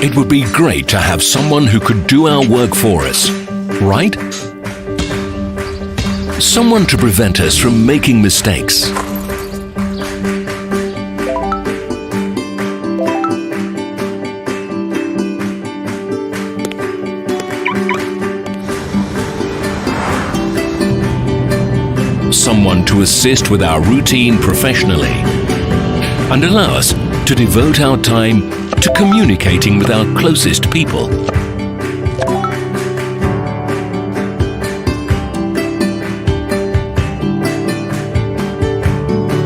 It would be great to have someone who could do our work for us, right? Someone to prevent us from making mistakes. Someone to assist with our routine professionally and allow us to devote our time to communicating with our closest people.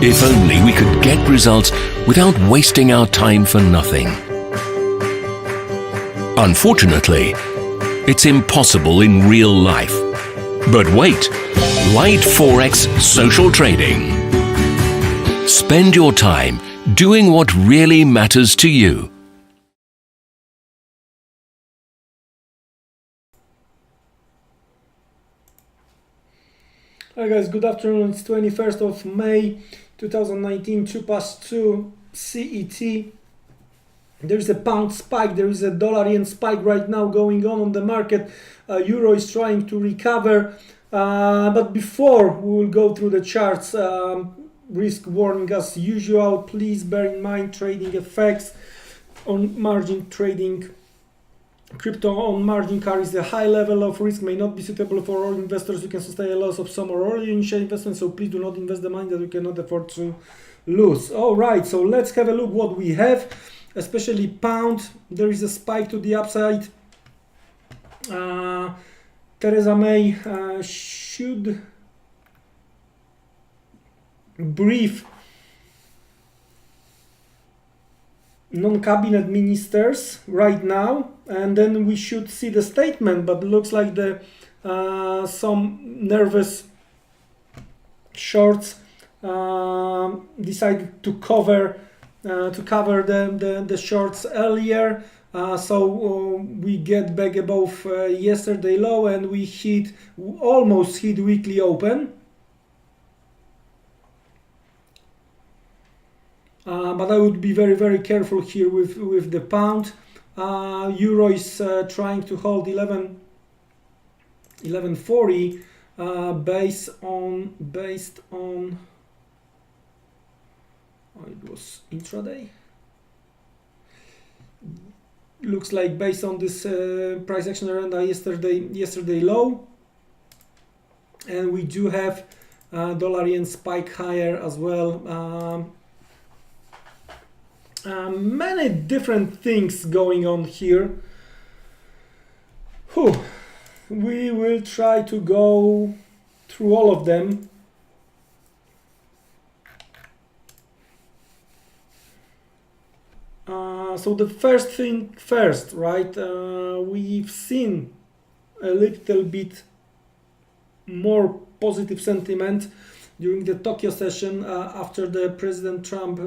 If only we could get results without wasting our time for nothing. Unfortunately, it's impossible in real life. But wait, Liteforex social trading. Spend your time doing what really matters to you. Hi guys, good afternoon. It's 21st of May 2019, 2 CET. There is a pound spike, there is a dollar yen spike right now going on the market. Euro is trying to recover, but before we will go through the charts, risk warning as usual. Please bear in mind trading effects on margin trading. Crypto on margin carries a high level of risk, may not be suitable for all investors. You can sustain a loss of some or all your initial investments, so please do not invest the money that you cannot afford to lose. All right, so let's have a look what we have, especially pound. There is a spike to the upside. Theresa May should brief non-cabinet ministers right now, and then we should see the statement, but looks like the some nervous shorts decided to cover the shorts earlier, so we get back above yesterday low, and we almost hit weekly open. But I would be very, very careful here with the pound. Euro is trying to hold 1140 based on it was intraday. Looks like based on this price action agenda yesterday low, and we do have dollar yen spike higher as well. Many different things going on here. We will try to go through all of them. So the first thing first, right? We've seen a little bit more positive sentiment during the Tokyo session after the President Trump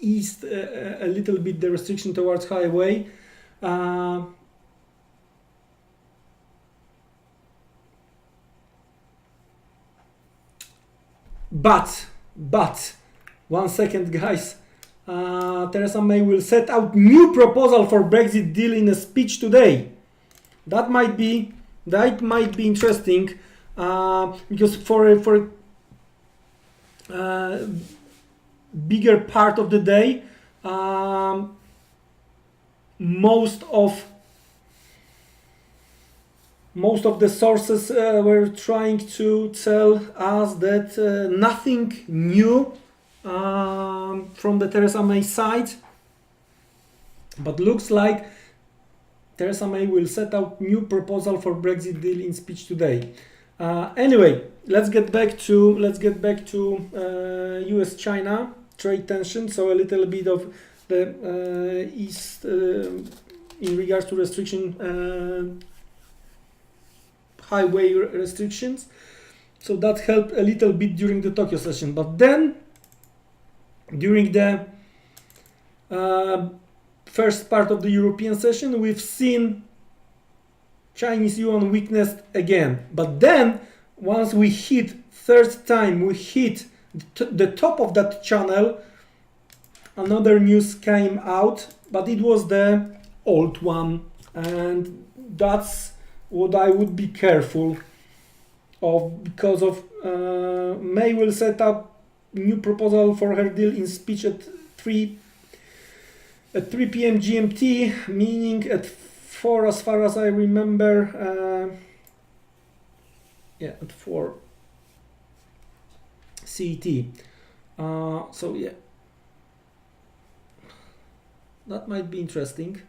eased a little bit the restriction towards highway. But 1 second, guys. Theresa May will set out new proposal for Brexit deal in a speech today. That might be interesting, because for a bigger part of the day, most of the sources were trying to tell us that nothing new from the Theresa May side, but looks like Theresa May will set out new proposal for Brexit deal in speech today. Anyway, let's get back to US-China trade tension. So a little bit of the east in regards to restriction, highway restrictions. So that helped a little bit during the Tokyo session. But then during the first part of the European session, we've seen Chinese yuan weakness again. But then once we hit third time, we hit the top of that channel, another news came out, but it was the old one, and that's what I would be careful of, because of May will set up new proposal for her deal in speech at 3 p.m. GMT, meaning at 4 as far as I remember. Yeah, at 4 CET. So yeah, that might be interesting.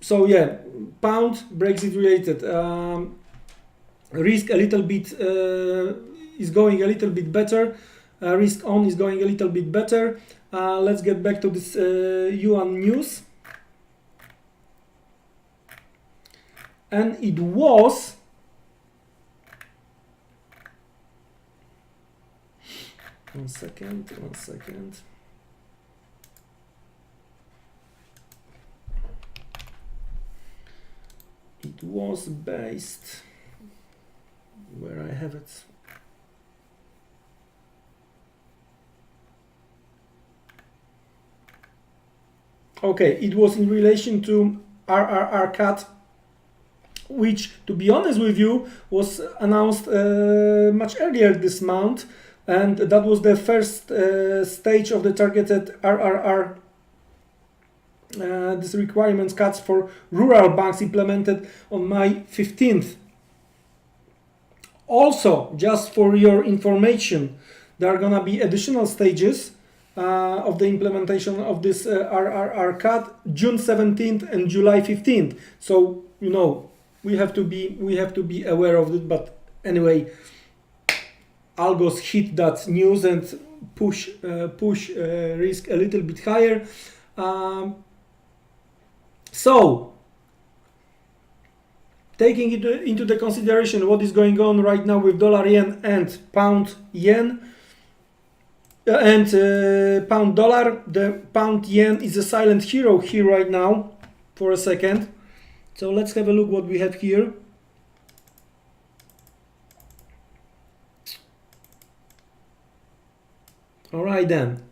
So yeah, pound Brexit related risk a little bit is going a little bit better. Risk on is going a little bit better. Let's get back to this yuan news. And it was one second. It was based where I have it. Okay, it was in relation to RRR cut, which, to be honest with you, was announced much earlier this month, and that was the first stage of the targeted RRR. This requirements cuts for rural banks implemented on May 15th. Also, just for your information, there are gonna be additional stages of the implementation of this RRR cut, June 17th and July 15th. So you know, we have to be aware of it. But anyway, algos hit that news and push risk a little bit higher. So, taking it into the consideration what is going on right now with dollar yen and pound yen and pound dollar, the pound yen is a silent hero here right now for a second. So let's have a look what we have here. All right then.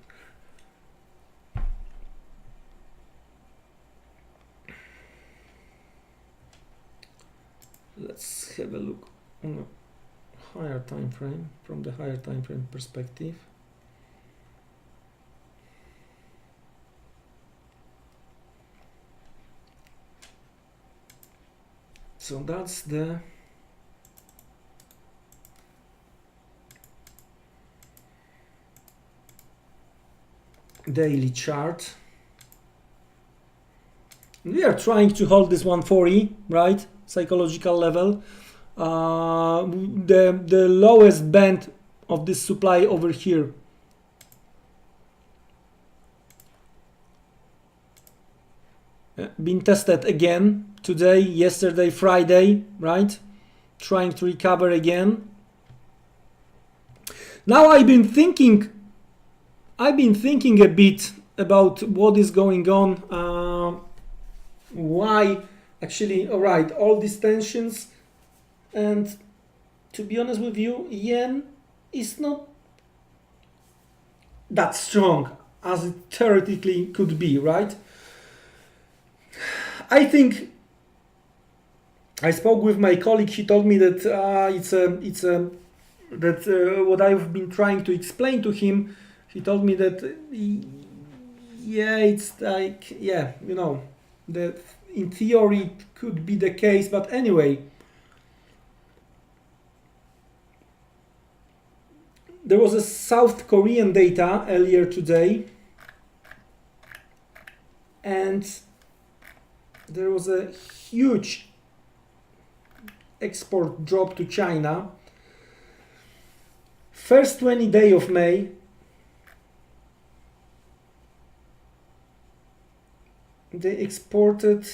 Let's have a look on a higher time frame, from the higher time frame perspective. So that's the daily chart. We are trying to hold this 140, right? Psychological level. The lowest band of this supply over here. Been tested again today, yesterday, Friday, right? Trying to recover again. Now I've been thinking a bit about what is going on. Why actually, all right, all these tensions, and to be honest with you, yen is not that strong as it theoretically could be, right? I think I spoke with my colleague. He told me that what I've been trying to explain to him. He told me that yeah, it's like, yeah, you know, that in theory it could be the case, but anyway, there was a South Korean data earlier today, and there was a huge export drop to China. First 20 days of May, they exported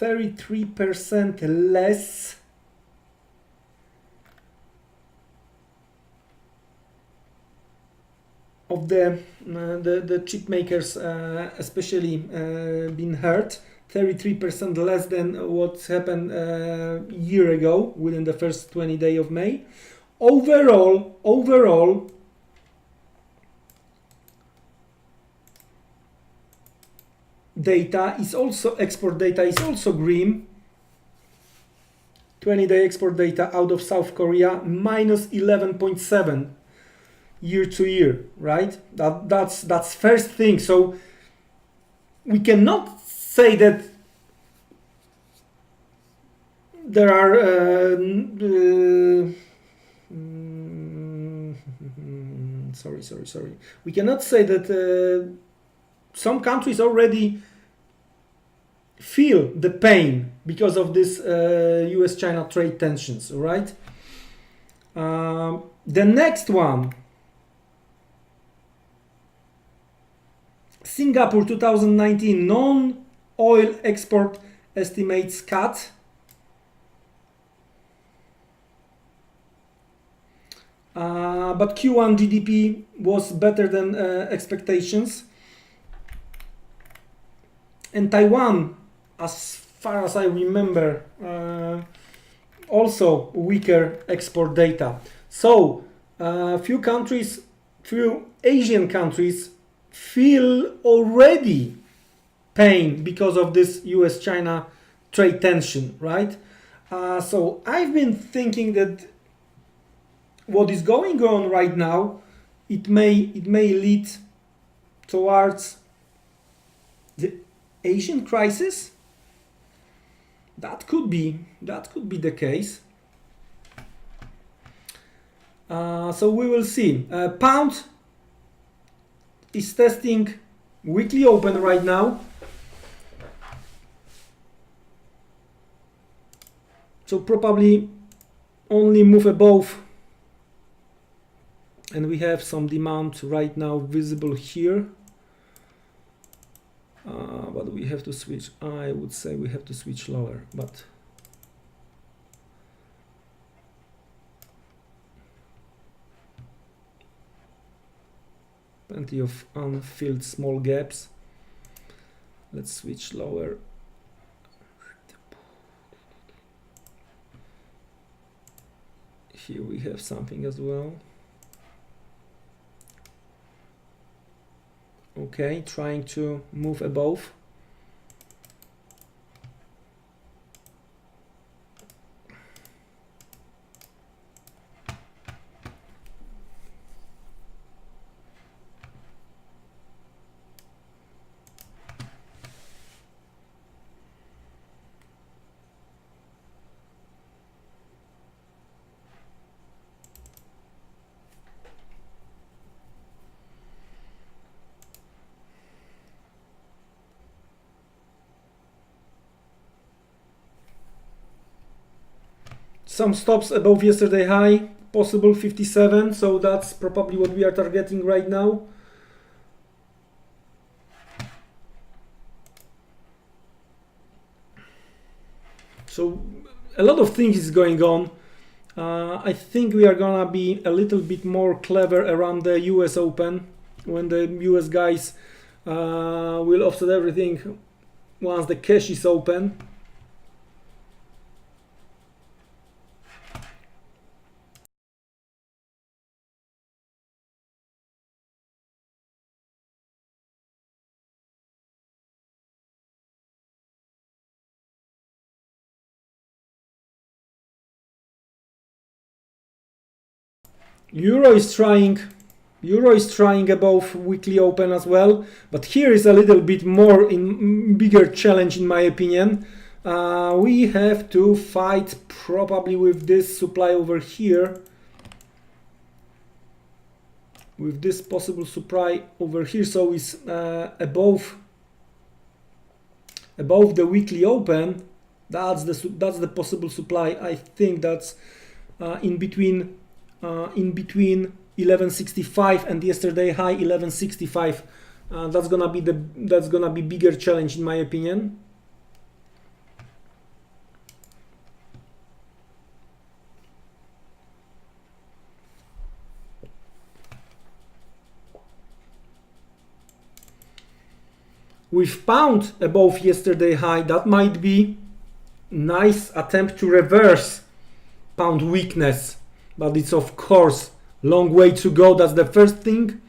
33% less of the chip makers, especially been hurt. 33% less than what happened a year ago within the first 20 days of May. Overall, data is also, export data is also green. 20-day export data out of South Korea, minus 11.7 year to year, right? That's first thing. So we cannot say that there are sorry. We cannot say that some countries already feel the pain because of this US-China trade tensions, right? The next one, Singapore 2019 non-oil export estimates cut. But Q1 GDP was better than expectations. And Taiwan, as far as I remember, also weaker export data. So few Asian countries feel already pain because of this US-China trade tension, right? So I've been thinking that what is going on right now, it may lead towards the Asian crisis. That could be the case. So we will see. Pound is testing weekly open right now. So probably only move above. And we have some demand right now visible here. But we have to switch. I would say we have to switch lower, but plenty of unfilled small gaps. Let's switch lower. Here we have something as well. Okay, trying to move above. Some stops above yesterday high, possible 57, so that's probably what we are targeting right now. So a lot of things is going on. I think we are gonna be a little bit more clever around the US Open when the US guys will offset everything once the cash is open. Euro is trying above weekly open as well, but here is a little bit more bigger challenge in my opinion. We have to fight probably with this supply over here, with this possible supply over here, so it's above the weekly open. That's the possible supply. I think that's in between 1165 and yesterday high 1165. That's gonna be bigger challenge in my opinion. with pound above yesterday high, that might be nice attempt to reverse pound weakness, but it's of course long way to go. That's the first thing.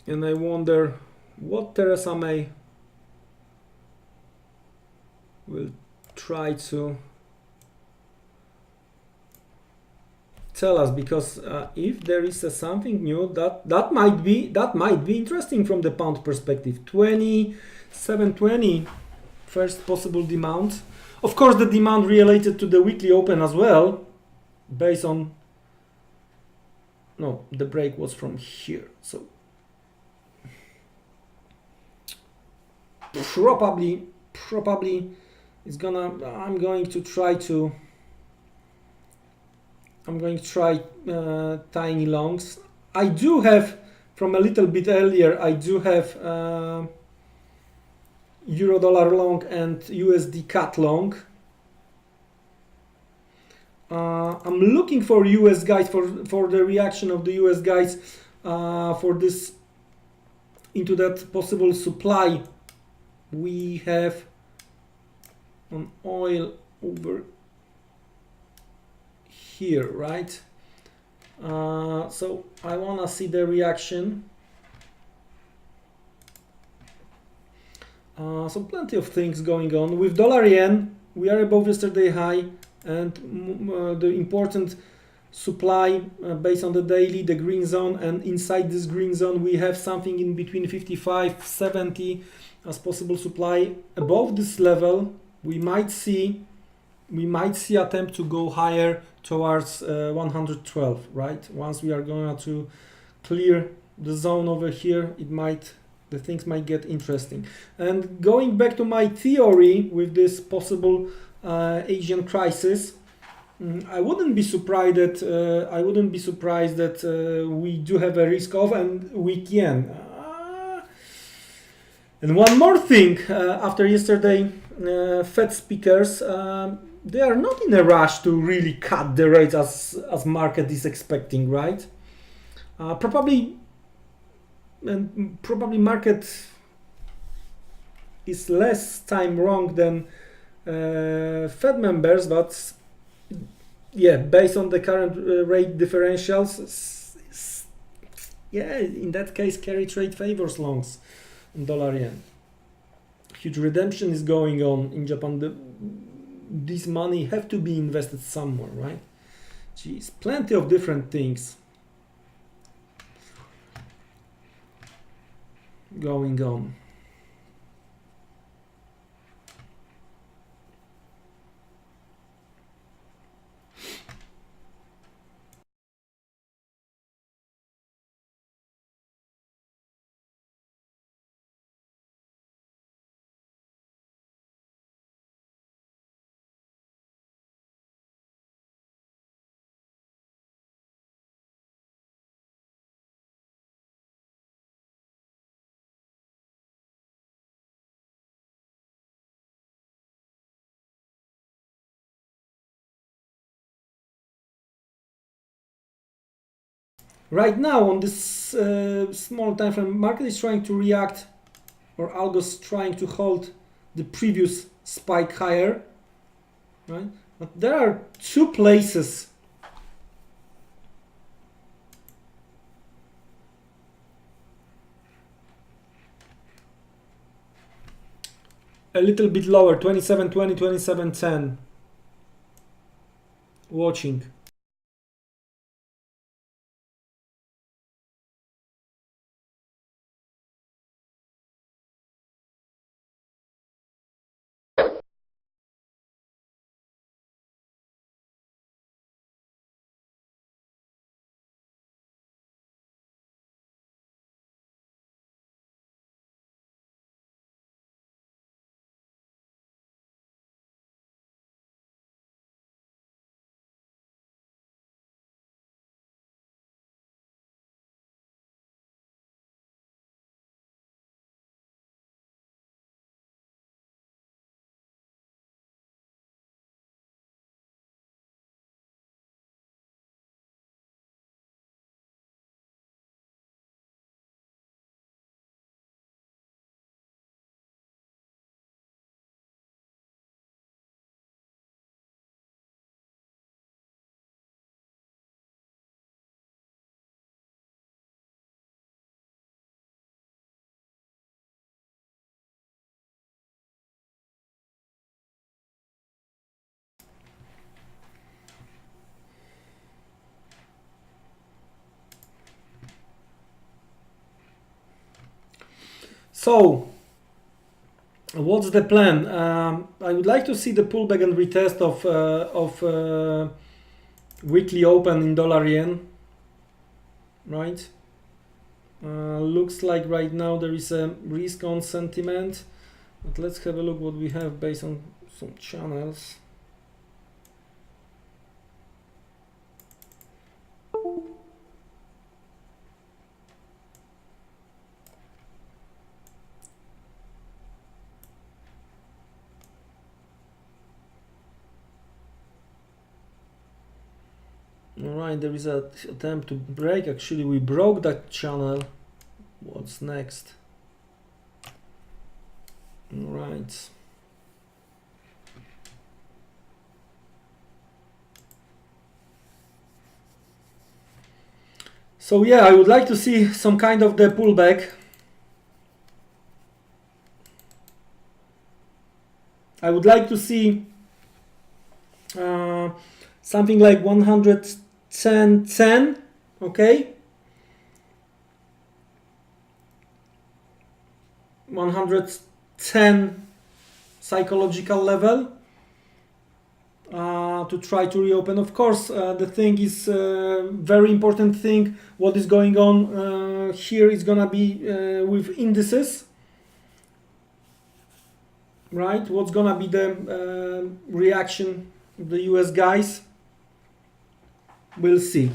And I wonder what Theresa May will try to tell us, because if there is something new, that might be interesting from the pound perspective. 2720, first possible demand. Of course, the demand related to the weekly open as well, based on, no, the break was from here, so probably it's gonna, I'm going to try tiny longs. I do have, from a little bit earlier, I do have euro dollar long and USD cat long. I'm looking for US guys, for the reaction of the US guys for this, into that possible supply we have on oil over here, right? So I want to see the reaction. So plenty of things going on with dollar yen. We are above yesterday high, and the important supply based on the daily, the green zone, and inside this green zone we have something in between 55-70 as possible supply. Above this level we might see attempt to go higher towards 112, right? Once we are going to clear the zone over here, the things might get interesting. And going back to my theory with this possible Asian crisis, I wouldn't be surprised that we do have a risk of and weak yen. And one more thing, after yesterday Fed speakers, they are not in a rush to really cut the rates as market is expecting, right? Probably market is less time wrong than Fed members, but yeah, based on the current rate differentials, yeah, in that case carry trade favors longs in dollar yen. Huge redemption is going on in Japan. This money have to be invested somewhere, right? Geez, plenty of different things going on. Right now on this small time frame, market is trying to react, or algos trying to hold the previous spike higher, right? But there are two places a little bit lower, 27.20, 27.10, watching. So what's the plan? I would like to see the pullback and retest of weekly open in dollar yen, right? Looks like right now there is a risk on sentiment, but let's have a look what we have based on some channels. Alright, there is an attempt to break. Actually, we broke that channel. What's next? Alright. So yeah, I would like to see some kind of the pullback. I would like to see something like 110.10, okay? 110 psychological level to try to reopen. Of course, the thing is very important thing. What is going on here is gonna be with indices, right? What's gonna be the reaction of the US guys? We'll see.